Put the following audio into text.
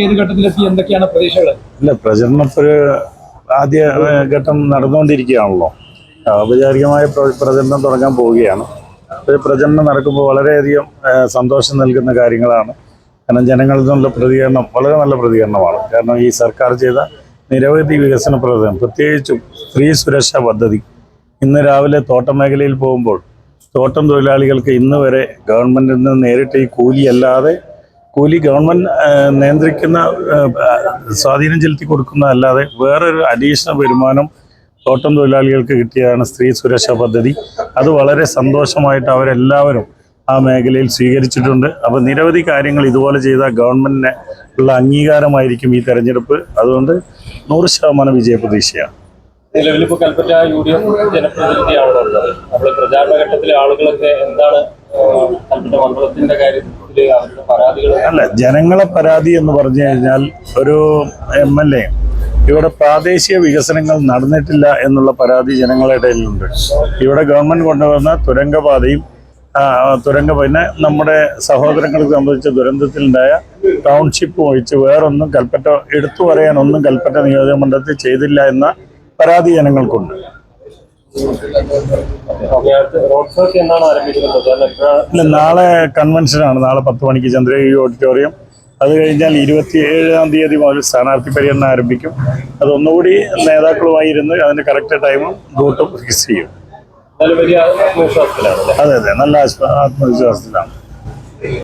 ഏത് ഘട്ടത്തിലെത്തി, എന്തൊക്കെയാണ് പ്രതീക്ഷകൾ? ഇല്ല, പ്രചരണം ഇപ്പോൾ ആദ്യ ഘട്ടം നടന്നുകൊണ്ടിരിക്കുകയാണല്ലോ. ഔപചാരികമായ പ്രചരണം തുടങ്ങാൻ പോവുകയാണ്. ഒരു പ്രചരണം നടക്കുമ്പോൾ വളരെയധികം സന്തോഷം നൽകുന്ന കാര്യങ്ങളാണ്. കാരണം ജനങ്ങളിൽ നിന്നുള്ള പ്രതികരണം വളരെ നല്ല പ്രതികരണമാണ്. കാരണം ഈ സർക്കാർ ചെയ്ത നിരവധി വികസന പ്രവർത്തനം, പ്രത്യേകിച്ചും സ്ത്രീ സുരക്ഷാ പദ്ധതി. ഇന്ന് രാവിലെ തോട്ടം മേഖലയിൽ പോകുമ്പോൾ തോട്ടം തൊഴിലാളികൾക്ക് ഇന്ന് വരെ ഗവൺമെൻറ്റിൽ നിന്ന് നേരിട്ട് ഈ കൂലി ഗവൺമെൻറ് നിയന്ത്രിക്കുന്ന സ്വാധീനം ചെലുത്തി കൊടുക്കുന്നതല്ലാതെ വേറൊരു അഡീഷണൽ വരുമാനം തോട്ടം തൊഴിലാളികൾക്ക് കിട്ടിയതാണ് സ്ത്രീ സുരക്ഷാ പദ്ധതി. അത് വളരെ സന്തോഷമായിട്ട് അവരെല്ലാവരും ആ മേഖലയിൽ സ്വീകരിച്ചിട്ടുണ്ട്. അപ്പോൾ നിരവധി കാര്യങ്ങൾ ഇതുപോലെ ചെയ്ത ഗവൺമെൻറ്റിന് ഉള്ള അംഗീകാരമായിരിക്കും ഈ തെരഞ്ഞെടുപ്പ്. അതുകൊണ്ട് 100% വിജയപ്രതീക്ഷയാണ്. നിലവിലിപ്പോൾ കൽപ്പറ്റ UDF ജനപ്രതിനിധിയാണല്ലോ ഉള്ളത്. അപ്പോൾ പ്രചാരണ ഘട്ടത്തിലെ ആളുകളൊക്കെ എന്താണ് കൽപ്പറ്റ മണ്ഡലത്തിന്റെ കാര്യത്തിൽ അവരുടെ പരാതികൾ? അല്ല, ജനങ്ങളെ പരാതി എന്ന് പറഞ്ഞു കഴിഞ്ഞാൽ ഒരു MLA ഇവിടെ പ്രാദേശിക വികസനങ്ങൾ നടന്നിട്ടില്ല എന്നുള്ള പരാതി ജനങ്ങളുടെ ഇടയിലുണ്ട്. ഇവിടെ ഗവൺമെൻറ് കൊണ്ടുവന്ന തുരങ്കപാതയും പിന്നെ നമ്മുടെ സഹോദരങ്ങൾക്ക് സംബന്ധിച്ച ദുരന്തത്തിലുണ്ടായ ടൗൺഷിപ്പ് ഒഴിച്ച് വേറൊന്നും കൽപ്പറ്റ എടുത്തു പറയാനൊന്നും കൽപ്പറ്റ നിയോജക മണ്ഡലത്തിൽ ചെയ്തില്ല എന്ന പരാതി ജനങ്ങൾക്കുണ്ട്. ഇല്ല, നാളെ കൺവെൻഷനാണ്. നാളെ 10 മണിക്ക് ചന്ദ്രഗിരി ഓഡിറ്റോറിയം. അത് കഴിഞ്ഞാൽ 27-ാം തീയതി മുതൽ സ്ഥാനാർത്ഥി പര്യടനം ആരംഭിക്കും. അതൊന്നുകൂടി നേതാക്കളുമായി ഇരുന്ന് അതിന്റെ കറക്റ്റ് ടൈമും റൂട്ടും ഫിക്സ് ചെയ്യും. അതെ, നല്ല ആത്മവിശ്വാസത്തിലാണ്.